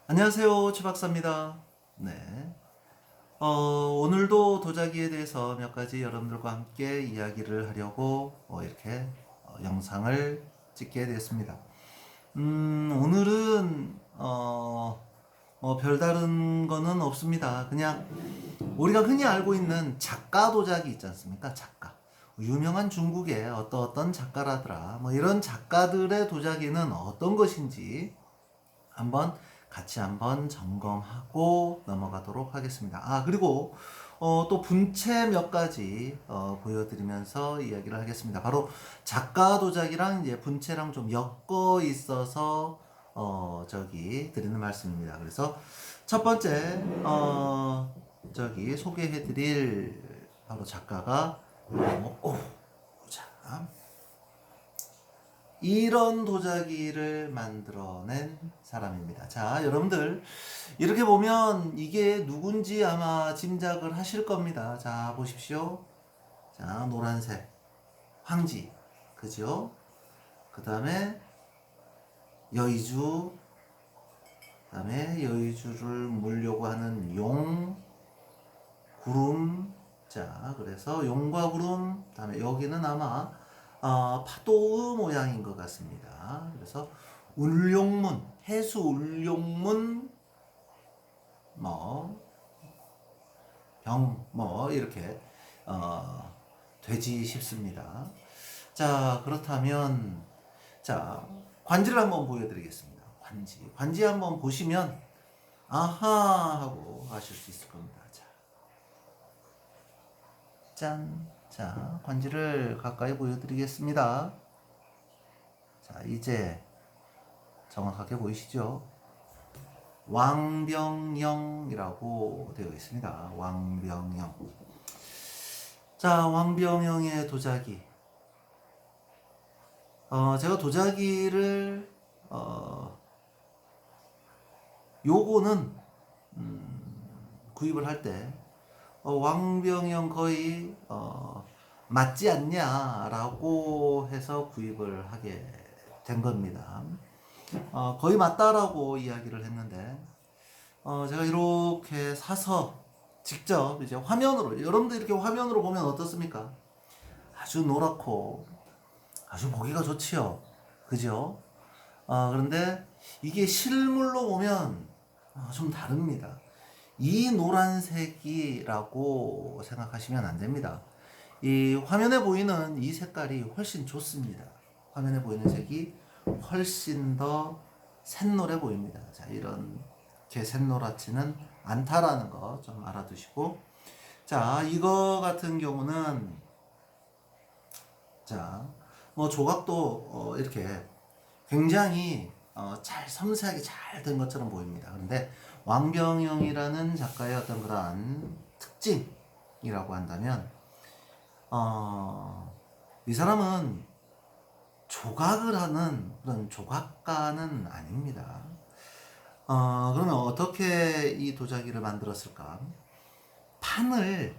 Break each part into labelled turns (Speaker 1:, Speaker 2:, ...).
Speaker 1: 안녕하세요, 최 박사입니다. 네. 오늘도 도자기에 대해서 몇 가지 여러분들과 함께 이야기를 하려고 이렇게 영상을 찍게 됐습니다. 오늘은 별다른 거는 없습니다. 그냥 우리가 흔히 알고 있는 작가 도자기 있지 않습니까? 작가. 유명한 중국의 어떤 작가라더라. 뭐 이런 작가들의 도자기는 어떤 것인지 같이 한번 점검하고 넘어가도록 하겠습니다. 그리고 또 분체 몇 가지 보여드리면서 이야기를 하겠습니다. 바로 작가 도자기랑 이제 분체랑 좀 엮어 있어서 드리는 말씀입니다. 그래서 첫 번째 소개해드릴 바로 작가가 자, 이런 도자기를 만들어낸 사람입니다. 자, 여러분들 이렇게 보면 이게 누군지 아마 짐작을 하실 겁니다. 자, 보십시오. 자, 노란색 황지, 그죠? 그 다음에 여의주, 그 다음에 여의주를 물려고 하는 용, 구름. 자, 그래서 용과 구름, 그 다음에 여기는 아마 파도의 모양인 것 같습니다. 그래서 울룡문, 해수 울룡문, 뭐, 이렇게, 되지 싶습니다. 자, 그렇다면, 자, 관지를 한번 보여드리겠습니다. 관지 한번 보시면, 아하! 하고 아실 수 있을 겁니다. 자, 짠! 자, 관지를 가까이 보여드리겠습니다. 자, 이제 정확하게 보이시죠? 왕병영이라고 되어 있습니다. 왕병영. 자, 왕병영의 도자기. 제가 도자기를, 요거는, 구입을 할 때, 왕병영 거의, 맞지 않냐라고 해서 구입을 하게 된 겁니다. 거의 맞다라고 이야기를 했는데, 제가 이렇게 사서 직접 이제 화면으로, 여러분들 이렇게 화면으로 보면 어떻습니까? 아주 노랗고 아주 보기가 좋지요. 그죠? 그런데 이게 실물로 보면 좀 다릅니다. 이 노란색이라고 생각하시면 안 됩니다. 이 화면에 보이는 이 색깔이 훨씬 좋습니다. 화면에 보이는 색이 훨씬 더 샛노래 보입니다. 자, 이런 게 샛노랗지는 않다라는 거 좀 알아두시고, 자, 이거 같은 경우는, 자, 뭐 조각도 이렇게 굉장히 잘 섬세하게 잘 된 것처럼 보입니다. 그런데 왕병영이라는 작가의 어떤 그러한 특징이라고 한다면, 이 사람은 조각을 하는 그런 조각가는 아닙니다. 그러면 어떻게 이 도자기를 만들었을까? 판을,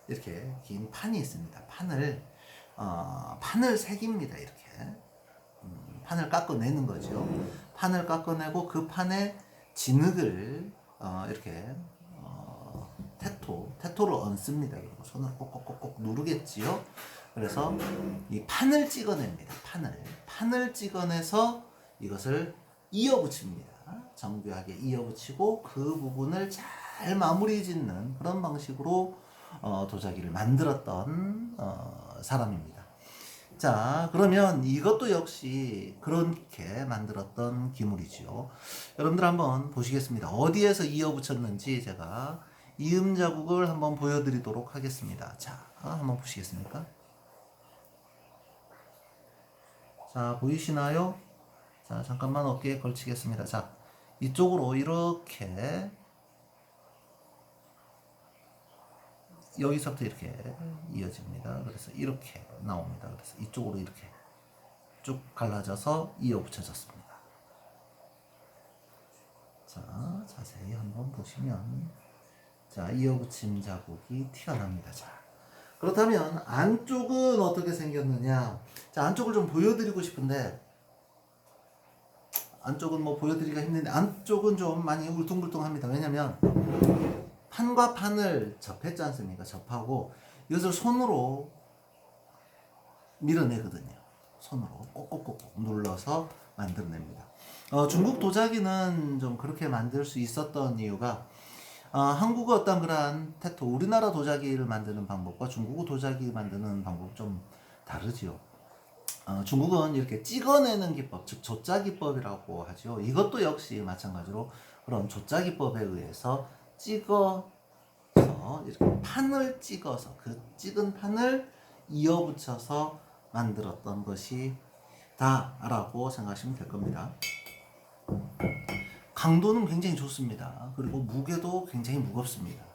Speaker 1: 이렇게 긴 판이 있습니다. 판을 새깁니다. 이렇게. 판을 깎아내는 거죠. 판을 깎아내고 그 판에 진흙을, 이렇게, 테토를 얹습니다. 그리고 손으로 꼭꼭꼭꼭 누르겠지요. 그래서 이 판을 찍어냅니다. 판을 찍어내서 이것을 이어붙입니다. 정교하게 이어붙이고 그 부분을 잘 마무리 짓는 그런 방식으로 도자기를 만들었던 사람입니다. 자, 그러면 이것도 역시 그렇게 만들었던 기물이죠. 여러분들 한번 보시겠습니다. 어디에서 이어붙였는지 제가 이음 자국을 한번 보여드리도록 하겠습니다. 자, 한번 보시겠습니까? 자, 보이시나요? 자, 잠깐만 어깨에 걸치겠습니다. 자, 이쪽으로 이렇게, 여기서부터 이렇게 이어집니다. 그래서 이렇게 나옵니다. 그래서 이쪽으로 이렇게 쭉 갈라져서 이어 붙여졌습니다. 자, 자세히 한번 보시면, 자, 이어 붙임 자국이 티가 납니다. 자, 그렇다면 안쪽은 어떻게 생겼느냐? 자, 안쪽을 좀 보여드리고 싶은데, 안쪽은 뭐 보여드리기가 힘든데 안쪽은 좀 많이 울퉁불퉁합니다. 왜냐면 판과 판을 접했지 않습니까? 접하고 이것을 손으로 밀어내거든요. 손으로 꼭꼭꼭꼭 눌러서 만들어냅니다. 중국 도자기는 좀 그렇게 만들 수 있었던 이유가 한국의 어떤 그러한 태토, 우리나라 도자기를 만드는 방법과 중국의 도자기 만드는 방법 좀 다르지요. 중국은 이렇게 찍어내는 기법, 즉 조짜 기법이라고 하죠. 이것도 역시 마찬가지로 그런 조짜 기법에 의해서 찍어서 이렇게 판을 찍어서 그 찍은 판을 이어붙여서 만들었던 것이 다라고 생각하시면 될 겁니다. 강도는 굉장히 좋습니다. 그리고 무게도 굉장히 무겁습니다.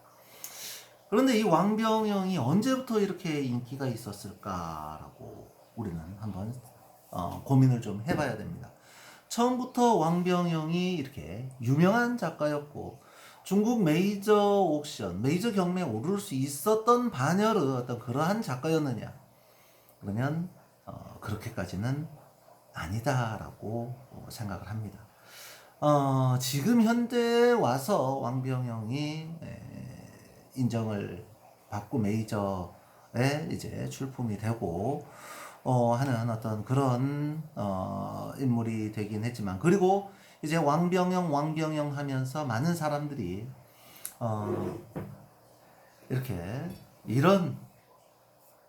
Speaker 1: 그런데 이 왕병영이 언제부터 이렇게 인기가 있었을까라고 우리는 한번 고민을 좀 해봐야 됩니다. 처음부터 왕병영이 이렇게 유명한 작가였고 중국 메이저 옥션, 메이저 경매에 오를 수 있었던 반열의 어떤 그러한 작가였느냐? 그러면 그렇게까지는 아니다라고 생각을 합니다. 지금 현대에 와서 왕병영이 인정을 받고 메이저에 이제 출품이 되고 하는 어떤 그런 인물이 되긴 했지만, 그리고 이제 왕병영 하면서 많은 사람들이 이렇게 이런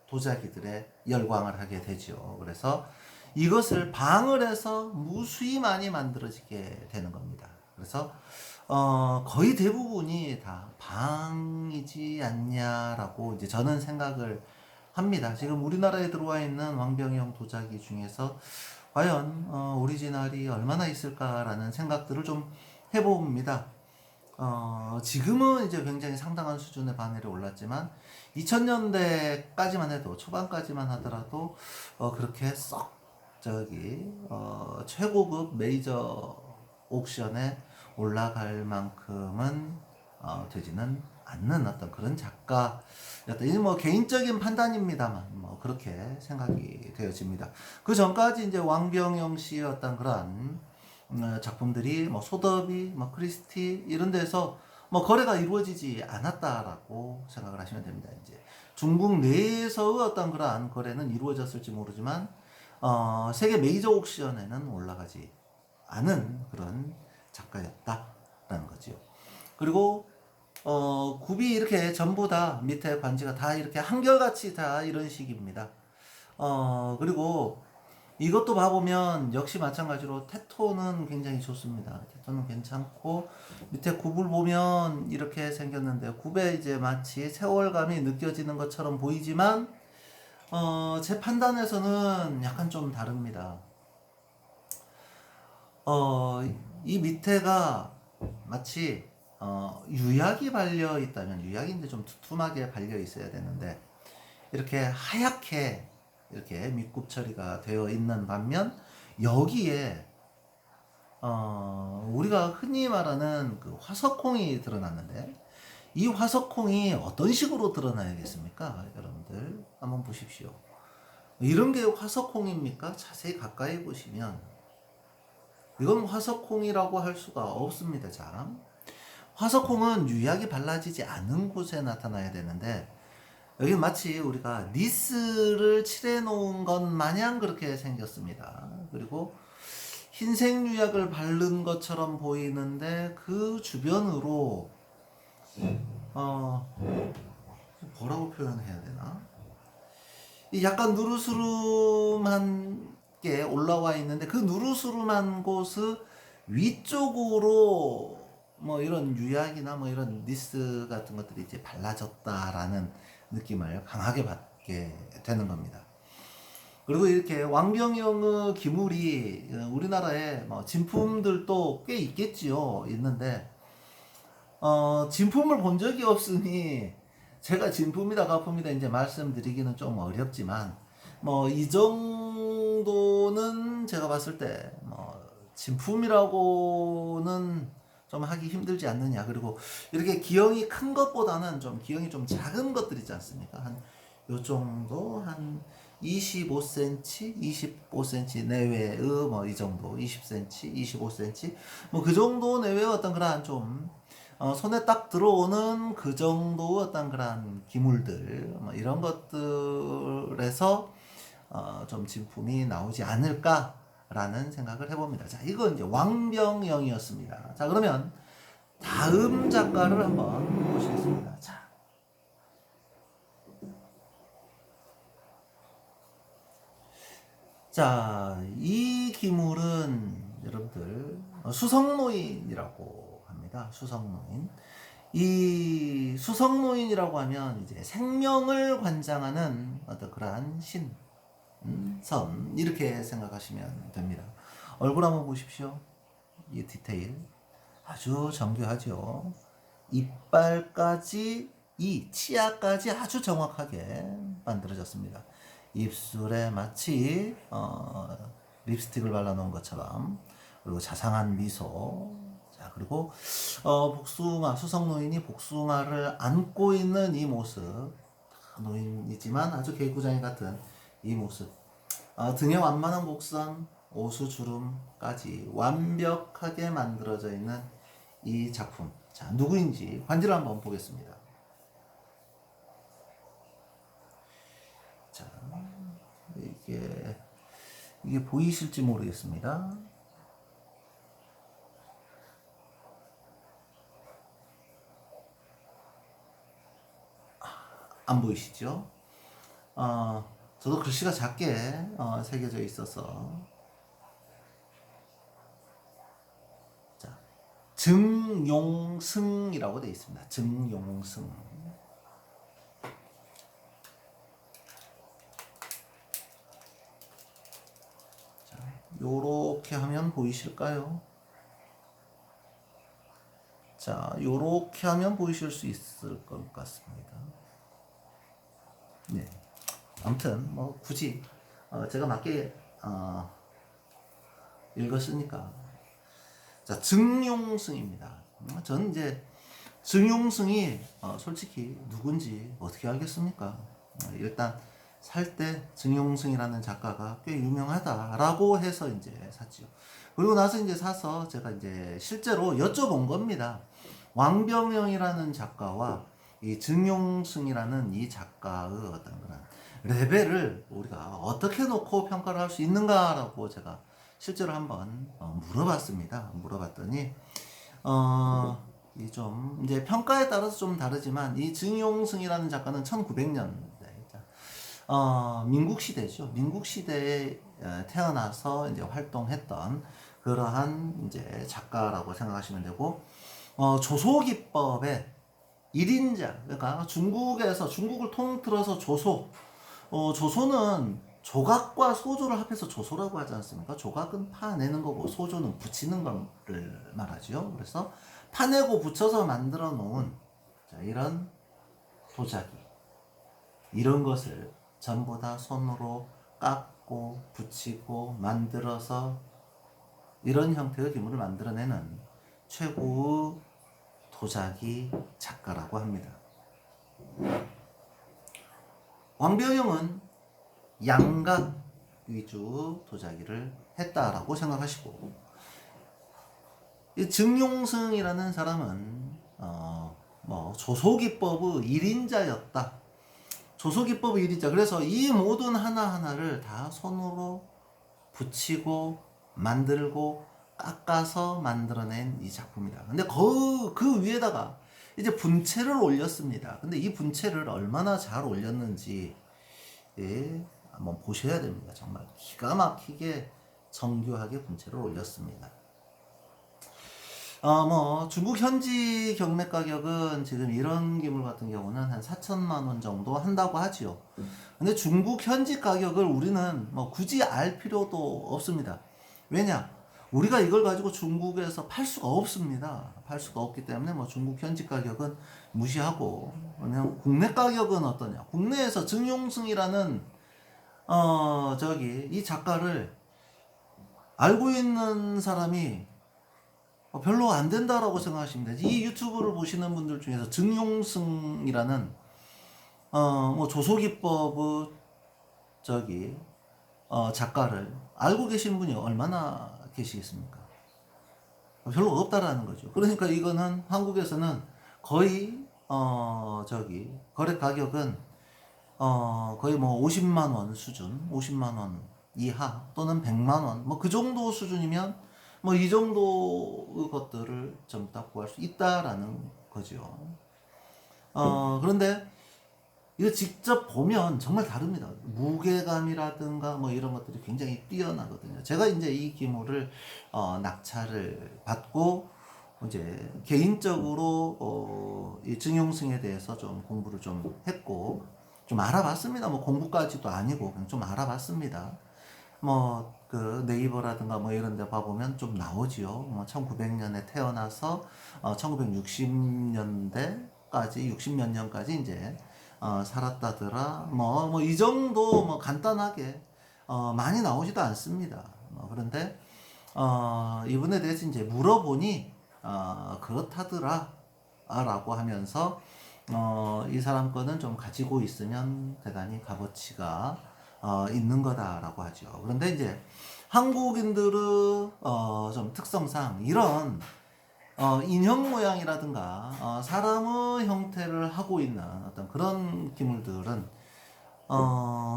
Speaker 1: 도자기들에 열광을 하게 되죠. 그래서 이것을 방을 해서 무수히 많이 만들어지게 되는 겁니다. 그래서 거의 대부분이 다 방이지 않냐라고 이제 저는 생각을 합니다. 지금 우리나라에 들어와 있는 왕병영 도자기 중에서 과연 오리지널이 얼마나 있을까라는 생각들을 좀 해봅니다. 지금은 이제 굉장히 상당한 수준의 반열에 올랐지만 2000년대까지만 해도, 초반까지만 하더라도 그렇게 썩 최고급 메이저 옥션에 올라갈 만큼은 되지는 않는 어떤 그런 작가였다. 이게 뭐 개인적인 판단입니다만 뭐 그렇게 생각이 되어집니다. 그 전까지 이제 왕병영 씨의 어떤 그런 작품들이 뭐 소더비, 뭐 크리스티 이런 데서 뭐 거래가 이루어지지 않았다라고 생각을 하시면 됩니다. 이제 중국 내에서의 어떤 그러한 거래는 이루어졌을지 모르지만 세계 메이저 옥션에는 올라가지 않은 그런 작가였다라는 거죠. 그리고 굽이 이렇게 전부 다 밑에 관지가 다 이렇게 한결같이 다 이런 식입니다. 그리고 이것도 봐보면 역시 마찬가지로 테토는 굉장히 좋습니다. 테토는 괜찮고 밑에 굽을 보면 이렇게 생겼는데 굽에 이제 마치 세월감이 느껴지는 것처럼 보이지만 제 판단에서는 약간 좀 다릅니다. 이 밑에가 마치 유약이 발려 있다면, 유약인데 좀 두툼하게 발려 있어야 되는데 이렇게 하얗게 이렇게 밑굽 처리가 되어 있는 반면 여기에 우리가 흔히 말하는 그 화석콩이 드러났는데 이 화석콩이 어떤 식으로 드러나야겠습니까? 여러분들 한번 보십시오. 이런 게 화석콩입니까? 자세히 가까이 보시면 이건 화석콩이라고 할 수가 없습니다. 자, 화석콩은 유약이 발라지지 않은 곳에 나타나야 되는데 여기 마치 우리가 니스를 칠해 놓은 것 마냥 그렇게 생겼습니다. 그리고 흰색 유약을 바른 것처럼 보이는데 그 주변으로 뭐라고 표현해야 되나? 약간 누르스름한 게 올라와 있는데 그 누르스름한 곳의 위쪽으로 뭐 이런 유약이나 뭐 이런 니스 같은 것들이 이제 발라졌다라는 느낌을 강하게 받게 되는 겁니다. 그리고 이렇게 왕병영의 기물이 우리나라에 뭐 진품들도 꽤 있겠지요. 있는데 진품을 본 적이 없으니 제가 진품이다 가품이다 이제 말씀드리기는 좀 어렵지만 뭐 이 정도는 제가 봤을 때 뭐 진품이라고는 좀 하기 힘들지 않느냐. 그리고 이렇게 기형이 큰 것보다는 좀 기형이 좀 작은 것들 있지 않습니까? 한 요 정도, 한 25cm, 25cm 내외의 뭐 이 정도, 20cm, 25cm 뭐 그 정도 내외의 어떤 그러한 좀 손에 딱 들어오는 그 정도 어떤 그러한 기물들 뭐 이런 것들에서 좀 진품이 나오지 않을까라는 생각을 해봅니다. 자, 이건 이제 왕병영이었습니다. 자, 그러면 다음 작가를 한번 보시겠습니다. 자, 이 기물은 여러분들 수성노인이라고 합니다. 수성노인. 이 수성노인이라고 하면 이제 생명을 관장하는 어떤 그러한 신, 선 이렇게 생각하시면 됩니다. 얼굴 한번 보십시오. 이 디테일 아주 정교하죠. 이빨까지 이 치아까지 아주 정확하게 만들어졌습니다. 입술에 마치 립스틱을 발라놓은 것처럼 그리고 자상한 미소. 자, 그리고 복숭아 수성노인이 복숭아를 안고 있는 이 모습. 노인이지만 아주 개구장이 같은 이 모습. 등에 완만한 곡선, 오수주름까지 완벽하게 만들어져 있는 이 작품. 자, 누구인지 관지를 한번 보겠습니다. 자, 이게 보이실지 모르겠습니다. 안 보이시죠? 저도 글씨가 작게 새겨져 있어서 자, 증용승이라고 되어 있습니다. 증용승. 자, 요렇게 하면 보이실까요? 자, 요렇게 하면 보이실 수 있을 것 같습니다. 네. 아무튼 뭐 굳이 제가 맞게 읽었으니까. 자, 증용승입니다. 저는 이제 증용승이 솔직히 누군지 어떻게 알겠습니까? 일단 살 때 증용승이라는 작가가 꽤 유명하다라고 해서 이제 샀지요. 그리고 나서 이제 사서 제가 이제 실제로 여쭤본 겁니다. 왕병영이라는 작가와 이 증용승이라는 이 작가의 어떤 그런 레벨을 우리가 어떻게 놓고 평가를 할 수 있는가라고 제가 실제로 한번 물어봤습니다. 물어봤더니 이 좀 이제 평가에 따라서 좀 다르지만 이 증용승이라는 작가는 1900년대 민국 시대죠. 민국 시대에 태어나서 이제 활동했던 그러한 이제 작가라고 생각하시면 되고 조소기법의 1인자 그러니까 중국을 통틀어서 조소는 조각과 소조를 합해서 조소라고 하지 않습니까? 조각은 파내는 거고 소조는 붙이는 거를 말하죠. 그래서 파내고 붙여서 만들어 놓은 이런 도자기 이런 것을 전부 다 손으로 깎고 붙이고 만들어서 이런 형태의 기물을 만들어내는 최고의 도자기 작가라고 합니다. 왕병영은 양각 위주 도자기를 했다라고 생각하시고, 이 증용승이라는 사람은 조소기법의 1인자였다. 조소기법의 1인자. 그래서 이 모든 하나하나를 다 손으로 붙이고 만들고 깎아서 만들어낸 이 작품이다. 근데 그 위에다가 이제 분체를 올렸습니다. 근데 이 분체를 얼마나 잘 올렸는지 한번 보셔야 됩니다. 정말 기가 막히게 정교하게 분체를 올렸습니다. 중국 현지 경매 가격은 지금 이런 기물 같은 경우는 한 4천만 원 정도 한다고 하지요. 근데 중국 현지 가격을 우리는 굳이 알 필요도 없습니다. 왜냐? 우리가 이걸 가지고 중국에서 팔 수가 없습니다. 팔 수가 없기 때문에 중국 현지 가격은 무시하고 그냥 국내 가격은 어떠냐? 국내에서 증용승이라는 이 작가를 알고 있는 사람이 별로 안 된다라고 생각하시면 돼요. 이 유튜브를 보시는 분들 중에서 증용승이라는 조소기법의 저기 작가를 알고 계신 분이 얼마나 계시겠습니까? 별로 없다라는 거죠. 그러니까 이거는 한국에서는 거의 저기 거래 가격은 거의 뭐 50만 원 수준, 50만 원 이하 또는 100만 원 뭐 그 정도 수준이면 뭐 이 정도의 것들을 전부 다 구할 수 있다라는 거죠. 그런데 이거 직접 보면 정말 다릅니다. 무게감이라든가 뭐 이런 것들이 굉장히 뛰어나거든요. 제가 이제 이 기물을 낙찰을 받고 이제 개인적으로 이 증용승에 대해서 좀 공부를 좀 했고 좀 알아봤습니다. 뭐 공부까지도 아니고 그냥 좀 알아봤습니다. 뭐 그 네이버라든가 뭐 이런 데 봐보면 좀 나오지요. 뭐 1900년에 태어나서 1960년대까지 60몇 년까지 이제 살았다더라. 뭐 이 정도 뭐 간단하게 많이 나오지도 않습니다. 그런데 이분에 대해서 이제 물어보니 그렇다더라 라고 하면서 이 사람 거는 좀 가지고 있으면 대단히 값어치가 있는 거다라고 하죠. 그런데 이제 한국인들의 좀 특성상 이런 인형 모양이라든가 사람의 형태를 하고 있는 어떤 그런 기물들은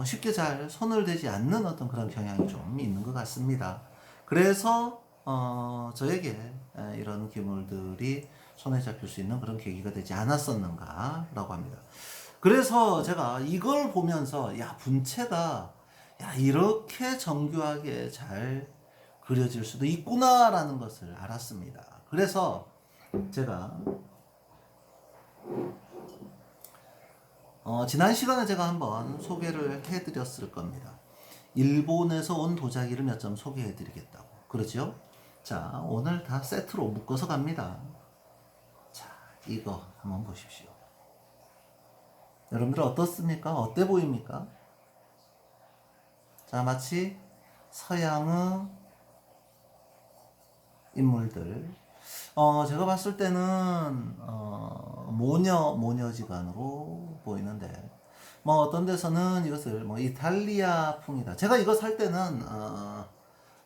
Speaker 1: 쉽게 잘 손을 대지 않는 어떤 그런 경향이 좀 있는 것 같습니다. 그래서 저에게 이런 기물들이 손에 잡힐 수 있는 그런 계기가 되지 않았었는가라고 합니다. 그래서 제가 이걸 보면서 야 분체가 야 이렇게 정교하게 잘 그려질 수도 있구나라는 것을 알았습니다. 그래서 제가 지난 시간에 제가 한번 소개를 해드렸을 겁니다. 일본에서 온 도자기를 몇 점 소개해드리겠다고. 그렇죠? 자, 오늘 다 세트로 묶어서 갑니다. 자, 이거 한번 보십시오. 여러분들 어떻습니까? 어때 보입니까? 자, 마치 서양의 인물들. 제가 봤을 때는 모녀지간으로 보이는데 뭐 어떤 데서는 이것을 뭐 이탈리아풍이다. 제가 이거 살 때는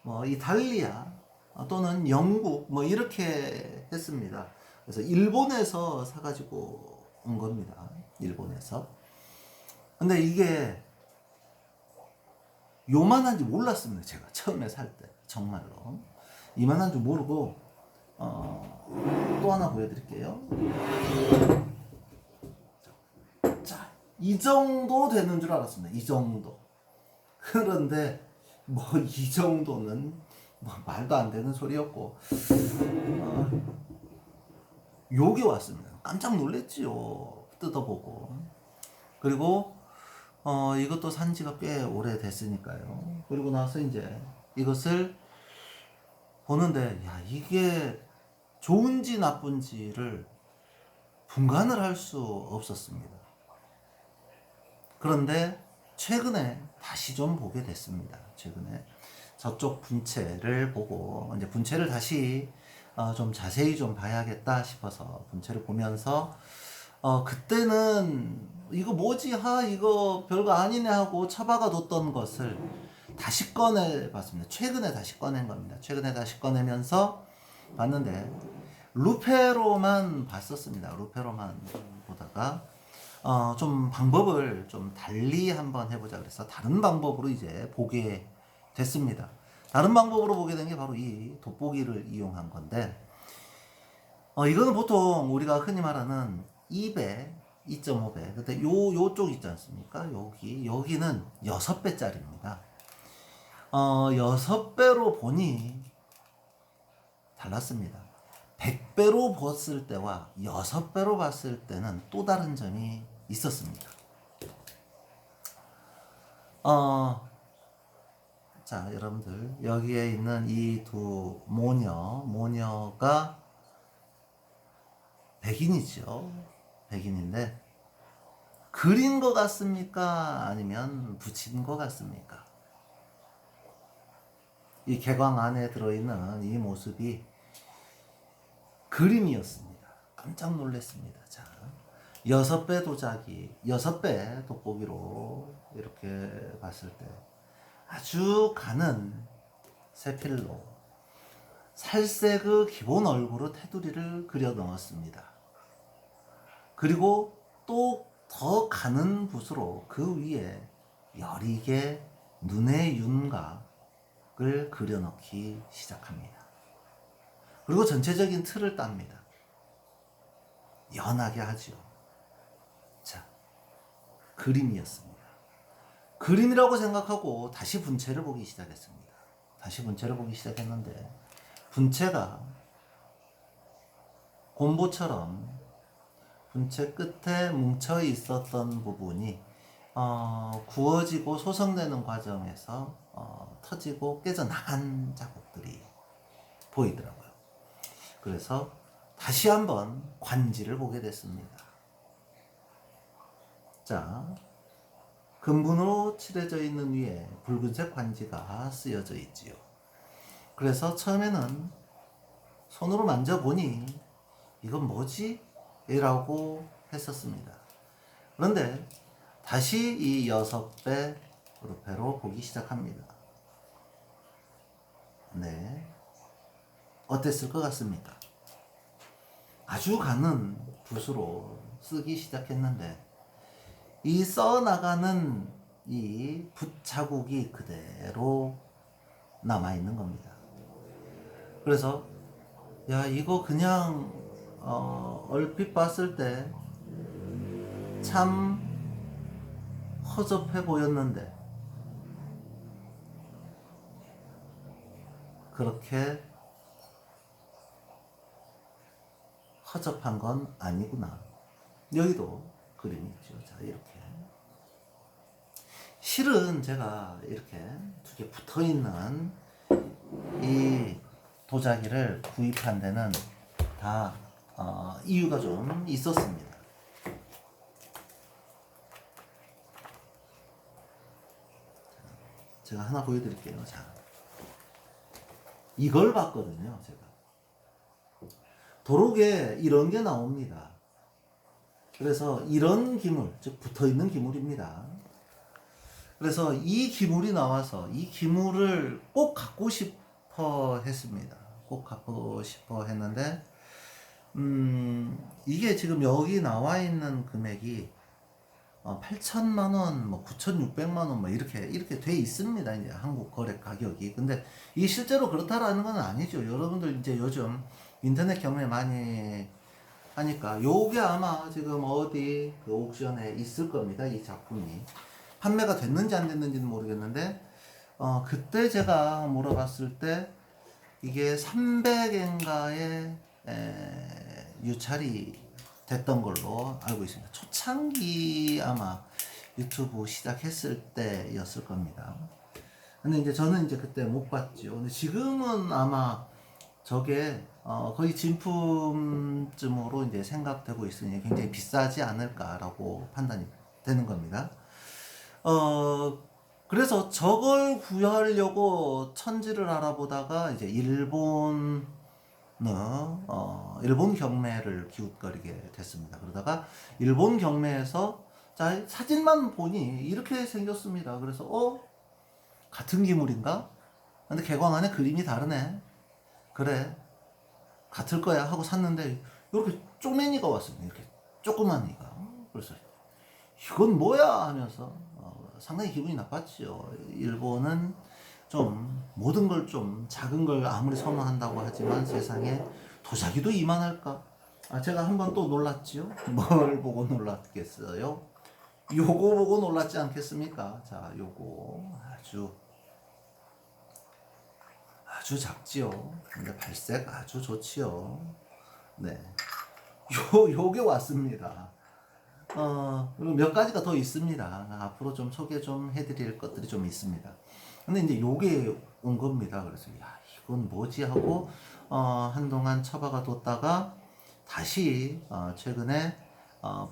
Speaker 1: 뭐 이탈리아 또는 영국 뭐 이렇게 했습니다. 그래서 일본에서 사가지고 온 겁니다. 일본에서. 근데 이게 요만한지 몰랐습니다. 제가 처음에 살 때 정말로 이만한 줄 모르고 또 하나 보여드릴게요. 자, 이 정도 되는 줄 알았습니다. 이 정도. 그런데 뭐 이 정도는 뭐 말도 안 되는 소리였고 욕이 왔습니다. 깜짝 놀랬지요. 뜯어보고. 그리고 이것도 산지가 꽤 오래됐으니까요. 그리고 나서 이제 이것을 보는데 야 이게 좋은지 나쁜지를 분간을 할 수 없었습니다. 그런데 최근에 다시 좀 보게 됐습니다. 최근에 저쪽 분체를 보고 이제 분체를 다시 좀 자세히 좀 봐야겠다 싶어서 분체를 보면서 그때는 이거 뭐지 이거 별거 아니네 하고 처박아 뒀던 것을 다시 꺼내 봤습니다. 최근에 다시 꺼낸 겁니다. 최근에 다시 꺼내면서 봤는데 루페로만 봤었습니다. 루페로만 보다가 좀 방법을 좀 달리 한번 해보자 그래서 다른 방법으로 이제 보게 됐습니다. 다른 방법으로 보게 된 게 바로 이 돋보기를 이용한 건데 이거는 보통 우리가 흔히 말하는 2배, 2.5배. 근데 요쪽 있지 않습니까? 여기는 6배짜리입니다. 6배로 보니 달랐습니다. 100배로 봤을 때와 6배로 봤을 때는 또 다른 점이 있었습니다. 자, 여러분들 여기에 있는 이 두 모녀가 백인이죠. 백인인데 그린 것 같습니까? 아니면 붙인 것 같습니까? 이 개광 안에 들어있는 이 모습이 그림이었습니다. 깜짝 놀랐습니다. 자, 6배 도자기, 6배 돋보기로 이렇게 봤을 때 아주 가는 세필로 살색의 기본 얼굴의 테두리를 그려 넣었습니다. 그리고 또 더 가는 붓으로 그 위에 여리게 눈의 윤곽을 그려 넣기 시작합니다. 그리고 전체적인 틀을 땁니다. 연하게 하지요. 자, 그림이었습니다. 그림이라고 생각하고 다시 분체를 보기 시작했습니다. 다시 분체를 보기 시작했는데 분체가 곰보처럼 분체 끝에 뭉쳐 있었던 부분이 구워지고 소성되는 과정에서 터지고 깨져나간 자국들이 보이더라고요. 그래서 다시 한번 관지를 보게 됐습니다. 자, 금분으로 칠해져 있는 위에 붉은색 관지가 쓰여져 있지요. 그래서 처음에는 손으로 만져보니 이건 뭐지? 라고 했었습니다. 그런데 다시 이 6배 루페로 보기 시작합니다. 네, 어땠을 것 같습니까? 아주 가는 붓으로 쓰기 시작했는데 이 써나가는 이 붓 자국이 그대로 남아있는 겁니다. 그래서 야, 이거 그냥 얼핏 봤을 때 참 허접해 보였는데 그렇게 허접한 건 아니구나. 여기도 그림이 있죠. 자, 이렇게. 실은 제가 이렇게 두 개 붙어 있는 이 도자기를 구입한 데는 다 이유가 좀 있었습니다. 제가 하나 보여드릴게요. 자, 이걸 봤거든요. 제가 도록에 이런 게 나옵니다. 그래서 이런 기물, 즉 붙어있는 기물입니다. 그래서 이 기물이 나와서 이 기물을 꼭 갖고 싶어 했습니다. 꼭 갖고 싶어 했는데 이게 지금 여기 나와 있는 금액이 8천만 원, 뭐 9,600만 원, 뭐 이렇게 돼 있습니다. 이제 한국 거래 가격이. 근데 이 실제로 그렇다라는 건 아니죠. 여러분들 이제 요즘 인터넷 경매 많이 하니까 요게 아마 지금 어디 그 옥션에 있을 겁니다. 이 작품이 판매가 됐는지 안 됐는지는 모르겠는데 그때 제가 물어봤을 때 이게 300엔가에 유찰이 됐던 걸로 알고 있습니다. 초창기 아마 유튜브 시작했을 때였을 겁니다. 근데 이제 저는 이제 그때 못 봤죠. 근데 지금은 아마 저게 거의 진품쯤으로 이제 생각되고 있으니 굉장히 비싸지 않을까라고 판단이 되는 겁니다. 그래서 저걸 구하려고 천지를 알아보다가 이제 일본 경매를 기웃거리게 됐습니다. 그러다가 일본 경매에서 자, 사진만 보니 이렇게 생겼습니다. 그래서 같은 기물인가? 근데 개광 안에 그림이 다르네. 그래, 같을 거야 하고 샀는데 이렇게 쪼매니가 왔습니다. 이렇게 조그만 이가. 그래서 이건 뭐야 하면서 상당히 기분이 나빴죠. 일본은 좀 모든 걸 좀 작은 걸 아무리 선호한다고 하지만 세상에 도자기도 이만할까? 제가 한번 또 놀랐지요. 뭘 보고 놀랐겠어요? 요거 보고 놀랐지 않겠습니까? 자, 요거 아주 작지요. 근데 발색 아주 좋지요. 네, 요게 왔습니다. 그리고 몇 가지가 더 있습니다. 앞으로 좀 소개 좀 해드릴 것들이 좀 있습니다. 근데 이제 요게 온 겁니다. 그래서 야, 이건 뭐지 하고 한동안 처박아 뒀다가 다시 최근에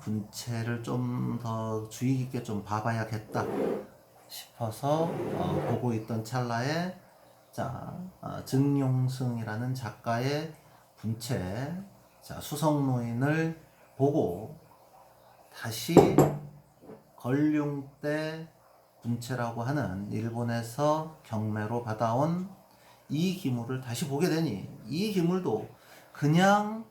Speaker 1: 분체를 좀 더 주의 깊게 좀 봐봐야겠다 싶어서 보고 있던 찰나에 자, 증용승이라는 작가의 분체, 자, 수성노인을 보고 다시 걸륭대 분체라고 하는 일본에서 경매로 받아온 이 기물을 다시 보게 되니 이 기물도 그냥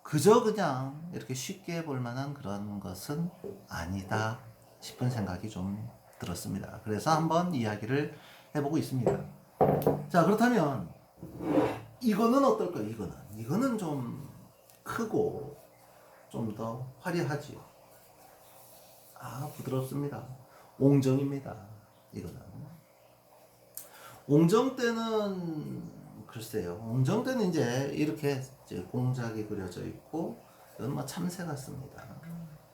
Speaker 1: 그냥 이렇게 쉽게 볼 만한 그런 것은 아니다 싶은 생각이 좀 들었습니다. 그래서 한번 이야기를 해보고 있습니다. 자, 그렇다면 이거는 어떨까요? 이거는 좀 크고 좀 더 화려하지요. 부드럽습니다. 옹정입니다. 이거는 옹정 때는 글쎄요. 옹정 때는 이제 이렇게 이제 공작이 그려져 있고 이건 뭐 참새 같습니다.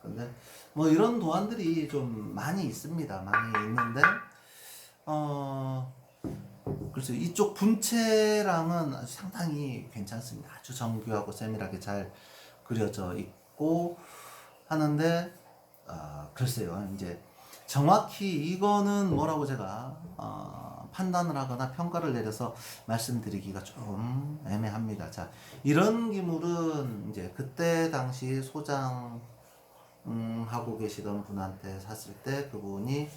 Speaker 1: 근데 뭐 이런 도안들이 좀 많이 있습니다. 많이 있는데 글쎄 이쪽 분체랑은 아주 상당히 괜찮습니다. 아주 정교하고 세밀하게 잘 그려져 있고 하는데 글쎄요. 이제 정확히 이거는 뭐라고 제가 판단을 하거나 평가를 내려서 말씀드리기가 좀 애매합니다. 자, 이런 기물은 이제 그때 당시 소장 하고 계시던 분한테 샀을 때 그분이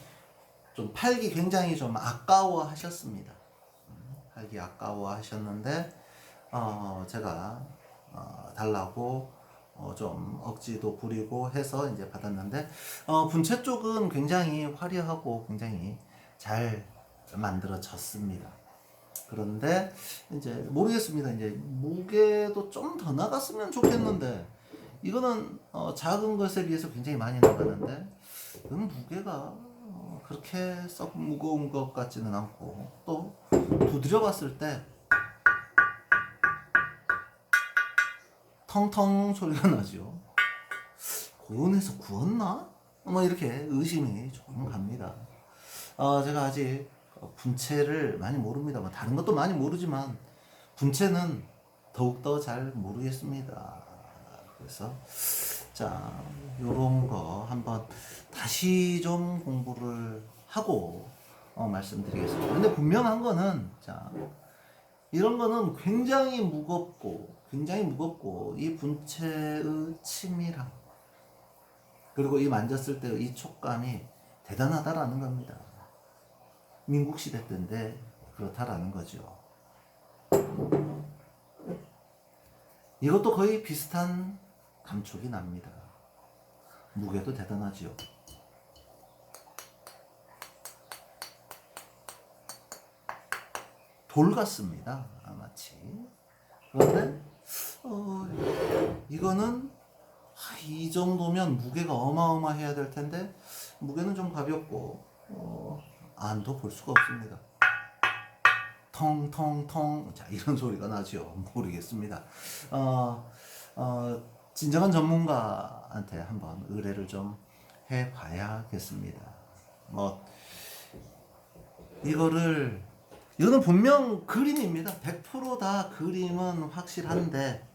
Speaker 1: 좀 팔기 굉장히 좀 아까워 하셨습니다. 팔기 아까워 하셨는데 제가 달라고 좀 억지도 부리고 해서 이제 받았는데 분체 쪽은 굉장히 화려하고 굉장히 잘 만들어졌습니다. 그런데 이제 모르겠습니다. 이제 무게도 좀 더 나갔으면 좋겠는데 이거는 작은 것에 비해서 굉장히 많이 나가는데 무게가 그렇게 썩 무거운 것 같지는 않고 또 두드려 봤을 때 텅텅 소리가 나죠. 고온에서 구웠나? 뭐 이렇게 의심이 조금 갑니다. 제가 아직 분체를 많이 모릅니다. 뭐 다른 것도 많이 모르지만 분체는 더욱더 잘 모르겠습니다. 그래서 자, 요런 거 한번 다시 좀 공부를 하고 말씀드리겠습니다. 근데 분명한 거는 자, 이런 거는 굉장히 무겁고 이 분체의 치밀함 그리고 이 만졌을 때 이 촉감이 대단하다라는 겁니다. 민국시대 때인데 그렇다라는 거죠. 이것도 거의 비슷한 감촉이 납니다. 무게도 대단하지요. 돌 같습니다. 마치. 그런데 이거는 이 정도면 무게가 어마어마해야 될 텐데 무게는 좀 가볍고 안도 볼 수가 없습니다. 텅텅텅 자 이런 소리가 나죠. 모르겠습니다. 진정한 전문가한테 한번 의뢰를 좀 해봐야겠습니다. 뭐 이거는 분명 그림입니다. 100%다 그림은 확실한데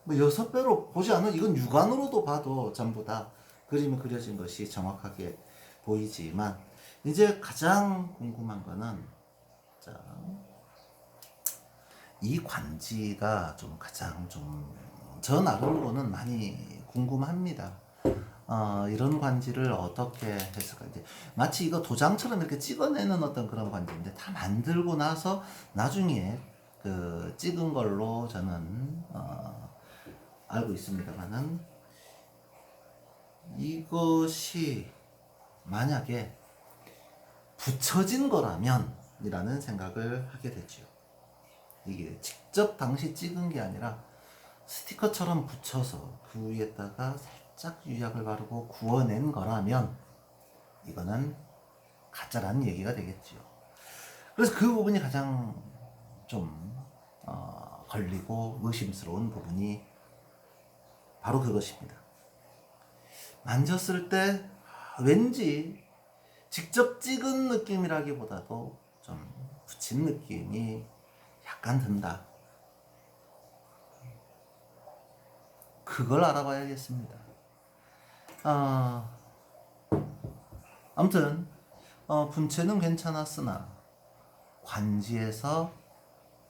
Speaker 1: 뭐 6배로 보지 않는 이건 육안으로도 봐도 전부 다 그림이 그려진 것이 정확하게 보이지만 이제 가장 궁금한 거는 자, 이 관지가 좀 가장 좀 저 나름으로는 많이 궁금합니다. 이런 관지를 어떻게 했을까? 이제 마치 이거 도장처럼 이렇게 찍어내는 어떤 그런 관지인데 다 만들고 나서 나중에 그 찍은 걸로 저는 알고 있습니다만은 이것이 만약에 붙여진 거라면 이라는 생각을 하게 됐죠. 이게 직접 당시 찍은 게 아니라 스티커처럼 붙여서 그 위에다가 살짝 유약을 바르고 구워낸 거라면 이거는 가짜라는 얘기가 되겠죠. 그래서 그 부분이 가장 좀 걸리고 의심스러운 부분이 바로 그것입니다. 만졌을 때 왠지 직접 찍은 느낌이라기보다도 좀 붙인 느낌이 약간 든다. 그걸 알아봐야겠습니다. 아무튼 분체는 괜찮았으나 관지에서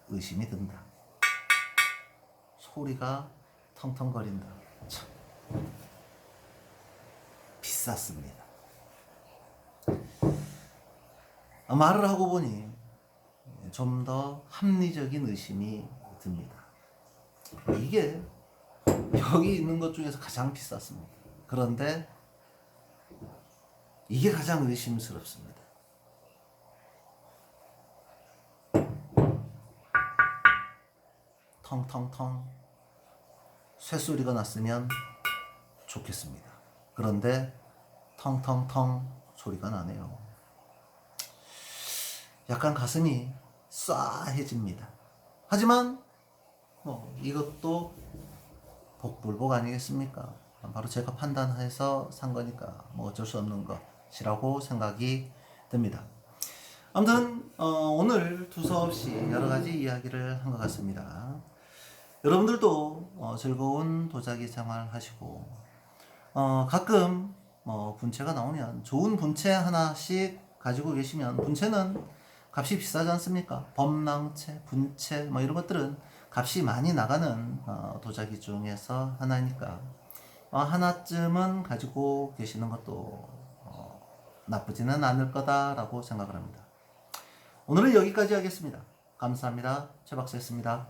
Speaker 1: 의심이 든다. 소리가 텅텅거린다. 참. 비쌌습니다. 말을 하고 보니 좀 더 합리적인 의심이 듭니다. 이게 여기 있는 것 중에서 가장 비쌌습니다. 그런데 이게 가장 의심스럽습니다. 텅텅텅 쇠소리가 났으면 좋겠습니다. 그런데 텅텅텅 소리가 나네요. 약간 가슴이 쏴해집니다. 하지만 이것도 복불복 아니겠습니까? 바로 제가 판단해서 산 거니까 어쩔 수 없는 것이라고 생각이 듭니다. 아무튼 오늘 두서없이 여러 가지 이야기를 한 것 같습니다. 여러분들도 즐거운 도자기 생활 하시고 가끔 분채가 나오면 좋은 분채 하나씩 가지고 계시면, 분채는 값이 비싸지 않습니까? 범랑채, 분채 이런 것들은 값이 많이 나가는 도자기 중에서 하나니까 하나쯤은 가지고 계시는 것도 나쁘지는 않을 거다라고 생각을 합니다. 오늘은 여기까지 하겠습니다. 감사합니다. 최 박사였습니다.